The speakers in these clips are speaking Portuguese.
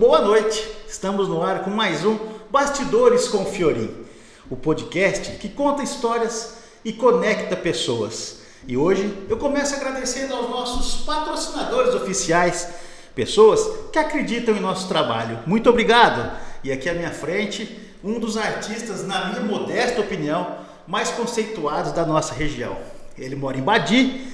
boa noite. Estamos no ar com mais um Bastidores com Fiorim, o podcast que conta histórias e conecta pessoas. E hoje eu começo agradecendo aos nossos patrocinadores oficiais, pessoas que acreditam em nosso trabalho. Muito obrigado! E aqui à minha frente, um dos artistas, na minha modesta opinião, mais conceituados da nossa região. Ele mora em Badi,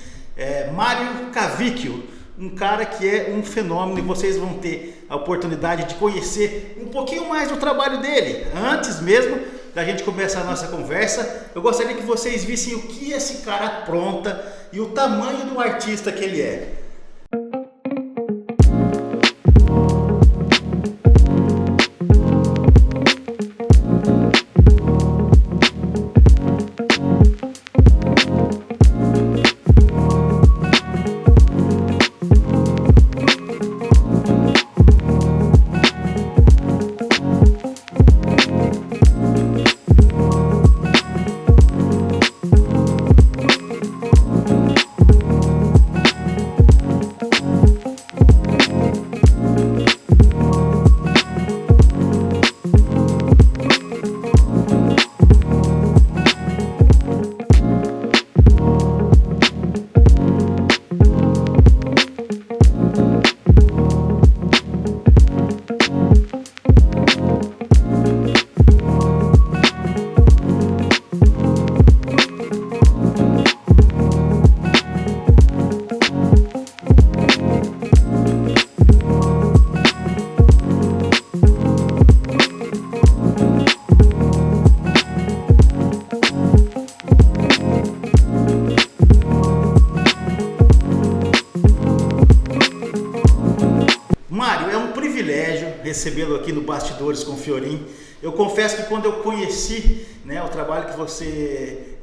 Mário Cavicchio. Um cara que é um fenômeno e vocês vão ter a oportunidade de conhecer um pouquinho mais do trabalho dele. Antes mesmo da gente começar a nossa conversa, eu gostaria que vocês vissem o que esse cara apronta e o tamanho do artista que ele é. Mário, é um privilégio recebê-lo aqui no Bastidores com Fiorim. Eu confesso que quando eu conheci, o trabalho que você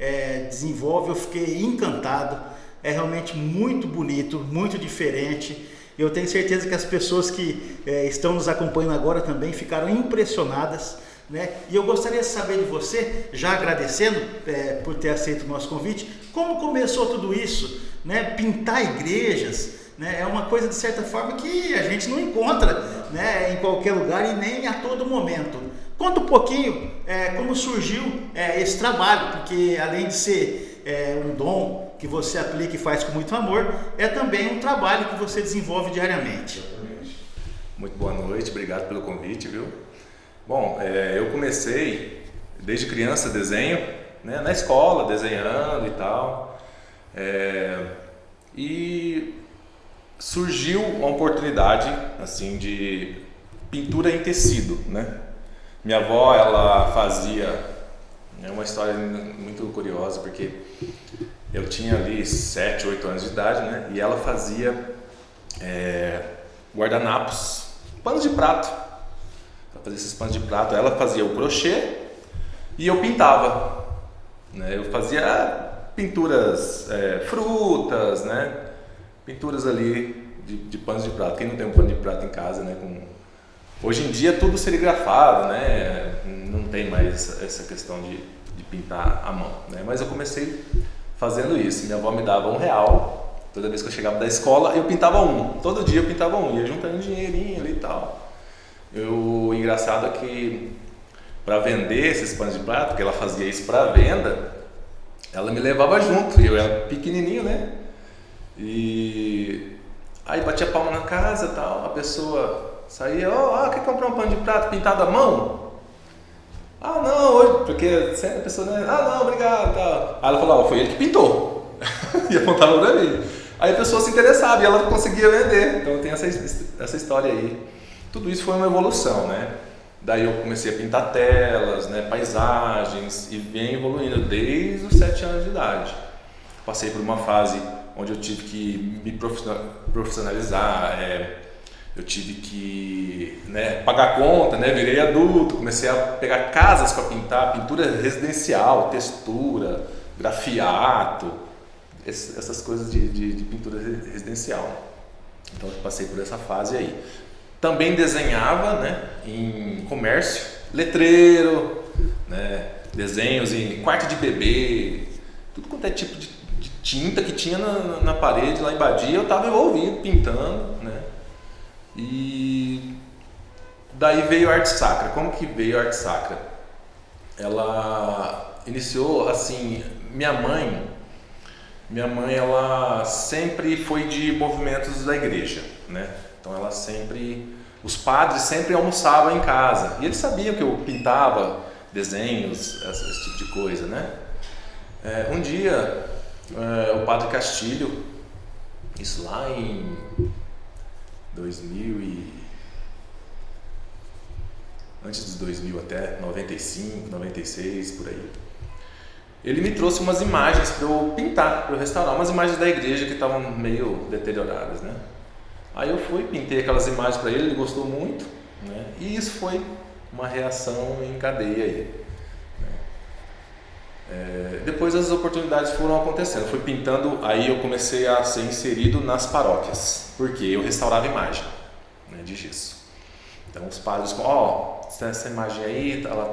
desenvolve, eu fiquei encantado. É realmente muito bonito, muito diferente. Eu tenho certeza que as pessoas que estão nos acompanhando agora também ficaram impressionadas. E eu gostaria de saber de você, já agradecendo por ter aceito o nosso convite, como começou tudo isso, pintar igrejas. É uma coisa de certa forma que a gente não encontra em qualquer lugar e nem a todo momento. Conta um pouquinho como surgiu esse trabalho, porque além de ser um dom que você aplica e faz com muito amor, é também um trabalho que você desenvolve diariamente. Exatamente. Muito boa noite, obrigado pelo convite, viu? Bom, eu comecei desde criança desenho, na escola, desenhando e tal. E surgiu uma oportunidade assim de pintura em tecido, Minha avó, ela fazia, uma história muito curiosa, porque eu tinha ali 7, 8 anos de idade, e ela fazia guardanapos, panos de prato. Ela fazia esses panos de prato, ela fazia o crochê e eu pintava, Eu fazia pinturas, frutas, pinturas ali de panos de prato. Quem não tem um pano de prato em casa, Hoje em dia tudo serigrafado, Não tem mais essa questão de pintar à mão, Mas eu comecei fazendo isso. Minha avó me dava R$1. Toda vez que eu chegava da escola, eu pintava um. Todo dia eu pintava um. Ia juntando dinheirinho ali e tal. O engraçado é que para vender esses panos de prato, porque ela fazia isso para venda, ela me levava junto. E eu era pequenininho, E aí batia palma na casa e tal, a pessoa saía, quer comprar um pano de prato pintado à mão? Ah, não, hoje, porque sempre a pessoa, não, obrigado, tal. Aí ela falava, foi ele que pintou, e apontava pra mim. Aí a pessoa se interessava e ela conseguia vender, então tem essa história aí. Tudo isso foi uma evolução, Daí eu comecei a pintar telas, paisagens, e vem evoluindo desde os 7 anos de idade. Passei por uma fase onde eu tive que me profissionalizar, eu tive que pagar conta, virei adulto, comecei a pegar casas para pintar, pintura residencial, textura, grafiato, essas coisas de pintura residencial. Então eu passei por essa fase aí. Também desenhava em comércio, letreiro, desenhos em quarto de bebê, tudo quanto é tipo de tinta que tinha na parede lá em Badia, eu estava envolvido, pintando, E Daí veio a Arte Sacra. Como que veio a Arte Sacra? Ela iniciou assim, minha mãe ela sempre foi de movimentos da igreja, né? Então os padres sempre almoçavam em casa e eles sabiam que eu pintava desenhos, esse tipo de coisa, né? Um dia o padre Castilho, isso lá em 2000 antes de 2000 até 95, 96, por aí. Ele me trouxe umas imagens para eu pintar, para eu restaurar, umas imagens da igreja que estavam meio deterioradas, né? Aí eu fui, pintei aquelas imagens para ele gostou muito, né? E isso foi uma reação em cadeia aí. Depois as oportunidades foram acontecendo, eu fui pintando, aí eu comecei a ser inserido nas paróquias, porque eu restaurava imagem, né, de gesso. Então os padres, essa imagem aí, ela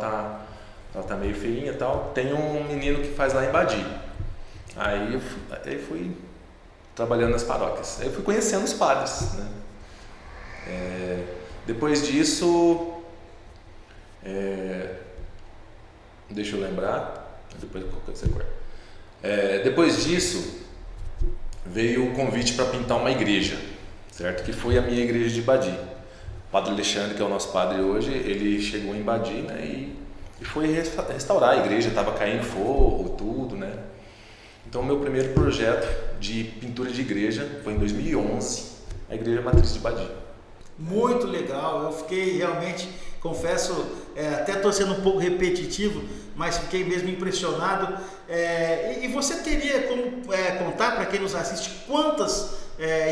tá meio feinha e tal, tem um menino que faz lá em Badi. Aí eu fui trabalhando nas paróquias, aí eu fui conhecendo os padres, né? Depois disso, deixa eu lembrar, depois disso veio o convite para pintar uma igreja, certo? Que foi a minha igreja de Badi. O padre Alexandre, que é o nosso padre hoje, ele chegou em Badi, né, e foi restaurar a igreja, estava caindo fogo, tudo, né? Então o meu primeiro projeto de pintura de igreja foi em 2011, a Igreja Matriz de Badi. Muito legal, eu fiquei realmente, confesso, até estou sendo um pouco repetitivo, mas fiquei mesmo impressionado. E você teria como contar para quem nos assiste quantas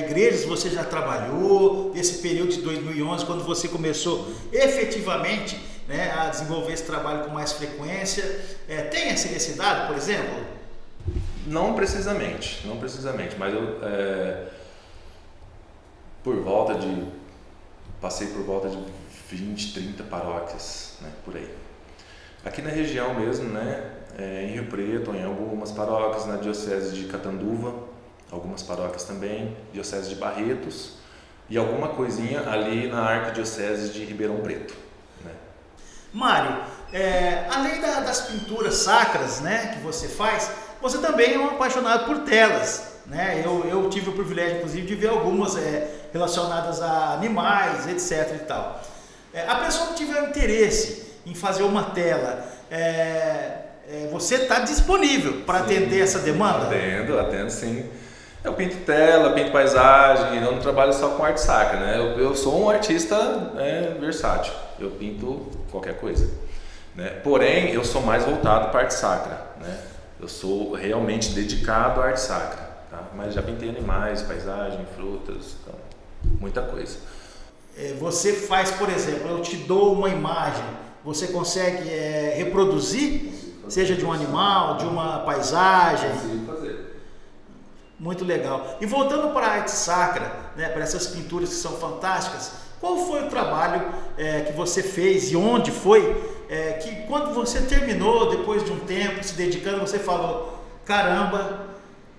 igrejas você já trabalhou nesse período de 2011, quando você começou efetivamente, né, a desenvolver esse trabalho com mais frequência? Tem essa necessidade, por exemplo? Não precisamente, mas eu passei por volta de 20, 30 paróquias, né, por aí. Aqui na região mesmo, né, em Rio Preto, em algumas paróquias, na diocese de Catanduva, algumas paróquias também, diocese de Barretos e alguma coisinha ali na arquidiocese de Ribeirão Preto, né. Mário, além das pinturas sacras, né, que você faz, você também é um apaixonado por telas, né? Eu tive o privilégio, inclusive, de ver algumas relacionadas a animais, etc. e tal. A pessoa que tiver interesse em fazer uma tela, você está disponível para atender essa demanda? Atendo sim. Eu pinto tela, pinto paisagem, eu não trabalho só com arte sacra, né? Eu sou um artista versátil, eu pinto qualquer coisa, né? Porém, eu sou mais voltado para arte sacra, né? Eu sou realmente dedicado à arte sacra, tá? Mas já pintei animais, paisagem, frutas, então, muita coisa. Você faz, por exemplo, eu te dou uma imagem, você consegue reproduzir, seja de um animal, de uma paisagem? Consigo fazer. Muito legal. E voltando para a arte sacra, né, para essas pinturas que são fantásticas, qual foi o trabalho que você fez e onde foi, que quando você terminou, depois de um tempo se dedicando, você falou, caramba,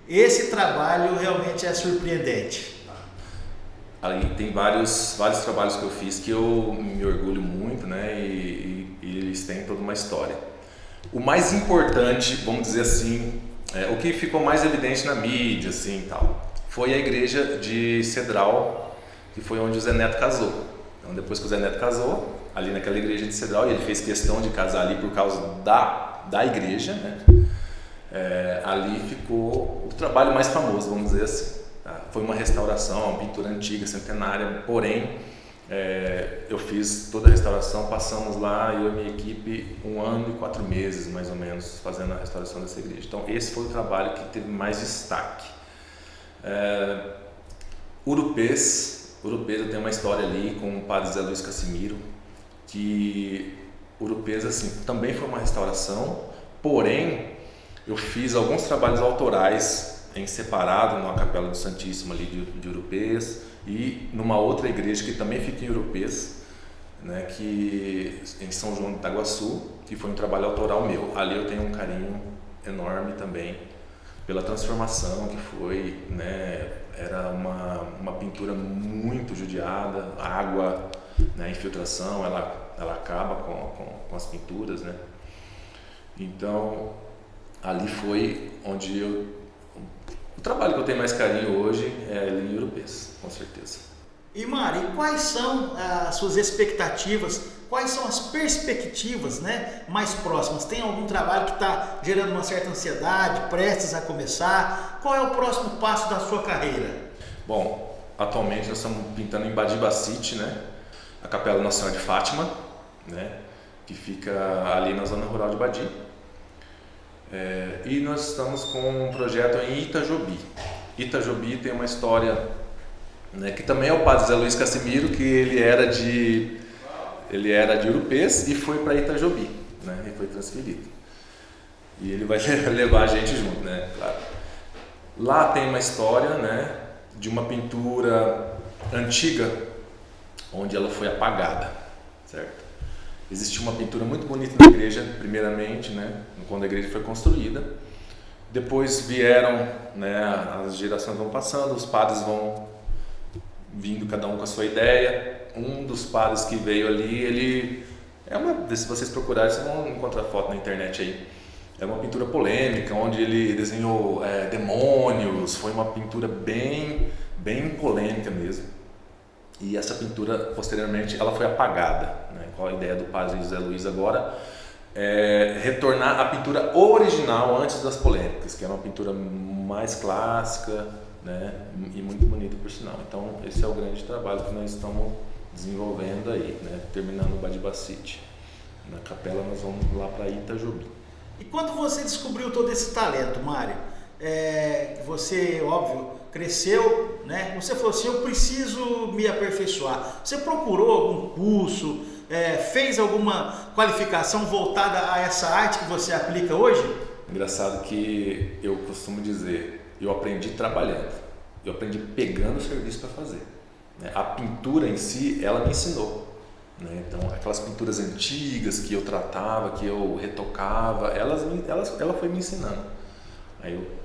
esse trabalho realmente é surpreendente? Ali tem vários trabalhos que eu fiz que eu me orgulho muito, né, e eles têm toda uma história. O mais importante, vamos dizer assim, o que ficou mais evidente na mídia, assim, tal, foi a igreja de Cedral, que foi onde o Zé Neto casou. Então, depois que o Zé Neto casou, ali naquela igreja de Cedral, e ele fez questão de casar ali por causa da igreja, né? Ali ficou o trabalho mais famoso, vamos dizer assim. Tá? Foi uma restauração, uma pintura antiga, centenária, porém, eu fiz toda a restauração, passamos lá, eu e minha equipe, 1 ano e 4 meses, mais ou menos, fazendo a restauração dessa igreja. Então, esse foi o trabalho que teve mais destaque. Urupês, eu tenho uma história ali com o padre Zé Luiz Cassimiro, que Urupês, assim, também foi uma restauração, porém, eu fiz alguns trabalhos autorais em separado, numa capela do Santíssimo ali de Urupês, e numa outra igreja que também fica em Urupês, né, que em São João de Itaguaçu, que foi um trabalho autoral meu. Ali eu tenho um carinho enorme também pela transformação que foi, né, era uma pintura muito judiada, água, né? A infiltração, ela acaba com as pinturas, né? Então, ali foi onde o trabalho que eu tenho mais carinho hoje é a linha Ouro-Pês, com certeza. E Mário, quais são as suas expectativas, quais são as perspectivas, né, mais próximas? Tem algum trabalho que está gerando uma certa ansiedade, prestes a começar? Qual é o próximo passo da sua carreira? Bom, atualmente nós estamos pintando em Badibacite, né, a Capela Nossa Senhora de Fátima, né, que fica ali na zona rural de Badi. E nós estamos com um projeto em Itajobi. Itajobi tem uma história, né, que também é o padre Zé Luiz Cassimiro, que ele era de Ouro-Pês e foi para Itajobi, né, e foi transferido. E ele vai levar a gente junto, né, claro. Lá tem uma história, né, de uma pintura antiga, onde ela foi apagada, certo? Existia uma pintura muito bonita na igreja, primeiramente, né, quando a igreja foi construída. Depois vieram, né, as gerações vão passando, os padres vão vindo cada um com a sua ideia. Um dos padres que veio ali, se vocês procurarem, vocês vão encontrar foto na internet aí. É uma pintura polêmica, onde ele desenhou demônios, foi uma pintura bem polêmica mesmo. E essa pintura, posteriormente, ela foi apagada, né? Qual a ideia do padre José Luiz agora? Retornar à pintura original antes das polêmicas, que é uma pintura mais clássica, né? E muito bonita por sinal. Então esse é o grande trabalho que nós estamos desenvolvendo aí, né? Terminando o Badibacite. Na capela nós vamos lá para Itajobi. E quando você descobriu todo esse talento, Mário, você, óbvio, cresceu, né? Você falou assim, eu preciso me aperfeiçoar. Você procurou algum curso, fez alguma qualificação voltada a essa arte que você aplica hoje? Engraçado que eu costumo dizer, eu aprendi trabalhando, eu aprendi pegando o serviço para fazer, né? A pintura em si, ela me ensinou, né? Então, aquelas pinturas antigas que eu tratava, que eu retocava, ela foi me ensinando. Aí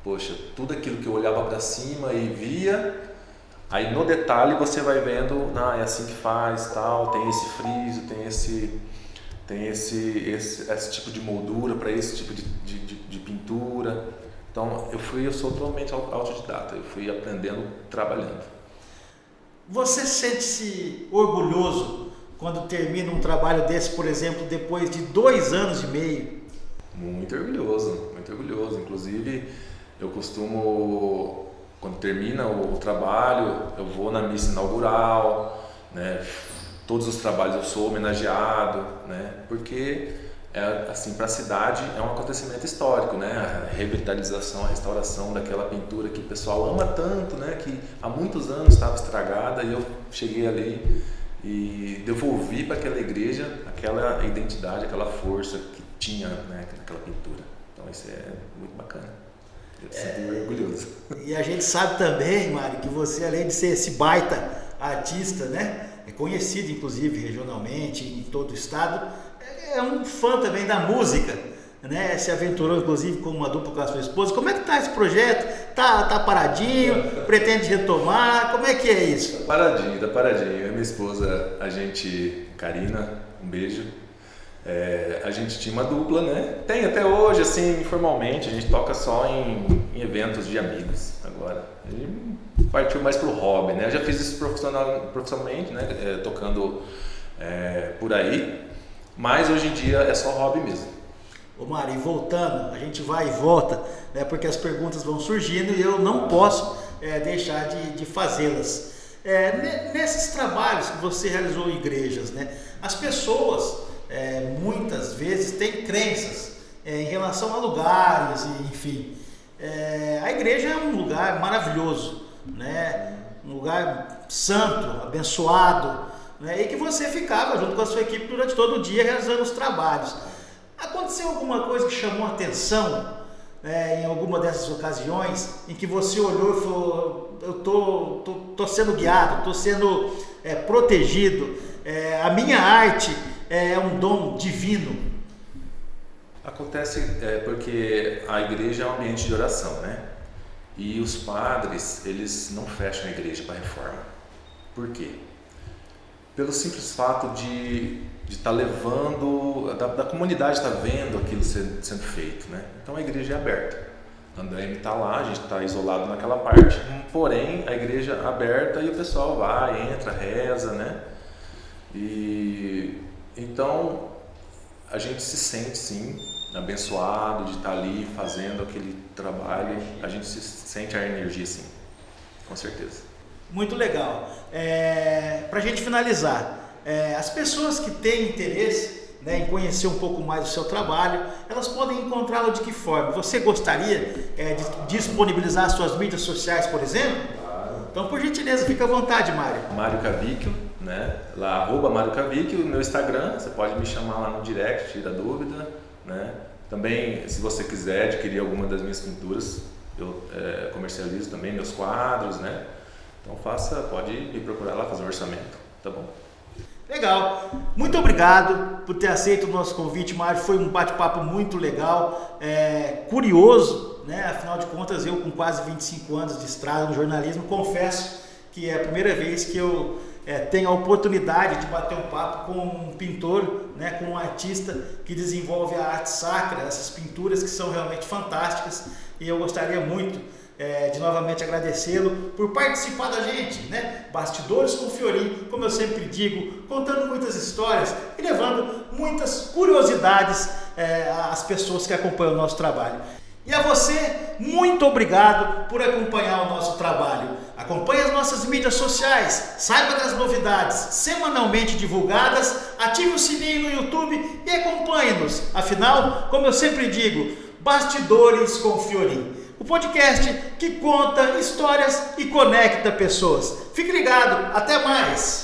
poxa, tudo aquilo que eu olhava para cima e via, aí no detalhe você vai vendo, é assim que faz, tal, tem esse friso, tem esse tipo de moldura para esse tipo de pintura. Então eu sou totalmente autodidata, eu fui aprendendo trabalhando. Você sente-se orgulhoso quando termina um trabalho desse, por exemplo, depois de 2 anos e meio? Muito orgulhoso, muito orgulhoso. Inclusive, eu costumo, quando termina o trabalho, eu vou na missa inaugural, né? Todos os trabalhos eu sou homenageado, né? Porque assim, para a cidade é um acontecimento histórico, né? A revitalização, a restauração daquela pintura que o pessoal ama tanto, né? Que há muitos anos estava estragada, e eu cheguei ali e devolvi para aquela igreja aquela identidade, aquela força que tinha, né, naquela pintura. Então isso é muito bacana. Eu sinto orgulhoso. E a gente sabe também, Mário, que você, além de ser esse baita artista, né, é conhecido inclusive regionalmente em todo o estado, é um fã também da música, né? Se aventurou inclusive com uma dupla com a sua esposa. Como é que tá esse projeto? Tá paradinho? Pretende retomar? Como é que é isso? Tá paradinho. Eu e minha esposa, Karina, um beijo. A gente tinha uma dupla, né? Tem até hoje, assim, informalmente, a gente toca só em eventos de amigos agora. A gente partiu mais pro hobby, né? Eu já fiz isso profissionalmente, né? Tocando por aí, mas hoje em dia é só hobby mesmo. Ô Mário, e voltando, a gente vai e volta, né? Porque as perguntas vão surgindo e eu não posso deixar de fazê-las. Nesses trabalhos que você realizou em igrejas, né? As pessoas muitas vezes têm crenças em relação a lugares, enfim. A igreja é um lugar maravilhoso, né? Um lugar santo, abençoado, né? E que você ficava junto com a sua equipe durante todo o dia realizando os trabalhos. Aconteceu alguma coisa que chamou a atenção em alguma dessas ocasiões em que você olhou e falou, eu tô sendo guiado, estou sendo protegido, a minha arte é um dom divino? Acontece porque a igreja é um ambiente de oração, né? E os padres, eles não fecham a igreja para reforma. Por quê? Pelo simples fato de estar levando, da comunidade estar vendo aquilo sendo feito, né? Então a igreja é aberta. André está lá, a gente está isolado naquela parte, porém a igreja é aberta e o pessoal vai, entra, reza, né? E então a gente se sente sim abençoado de estar ali fazendo aquele trabalho, a gente se sente a energia sim, com certeza. Muito legal. Para a gente finalizar, as pessoas que têm interesse, né, em conhecer um pouco mais do seu trabalho, elas podem encontrá-lo de que forma? Você gostaria de disponibilizar suas mídias sociais, por exemplo? Claro. Então, por gentileza, fica à vontade, Mário. Mário Cavicchio, né? Lá, @Mário Cavicchio, no meu Instagram, você pode me chamar lá no direct, tira dúvida, né? Também, se você quiser adquirir alguma das minhas pinturas, eu comercializo também meus quadros, né? Então pode me procurar lá, fazer um orçamento, tá bom? Legal, muito obrigado por ter aceito o nosso convite, Mário. Foi um bate-papo muito legal, curioso, né? Afinal de contas, eu com quase 25 anos de estrada no jornalismo, confesso que é a primeira vez que eu tenho a oportunidade de bater um papo com um pintor, né? Com um artista que desenvolve a arte sacra, essas pinturas que são realmente fantásticas, e eu gostaria muito de novamente agradecê-lo por participar da gente, né? Bastidores com Fiorim, como eu sempre digo, contando muitas histórias e levando muitas curiosidades às pessoas que acompanham o nosso trabalho. E a você, muito obrigado por acompanhar o nosso trabalho. Acompanhe as nossas mídias sociais, saiba das novidades semanalmente divulgadas, ative o sininho no YouTube e acompanhe-nos. Afinal, como eu sempre digo, Bastidores com Fiorim, o podcast que conta histórias e conecta pessoas. Fique ligado, até mais!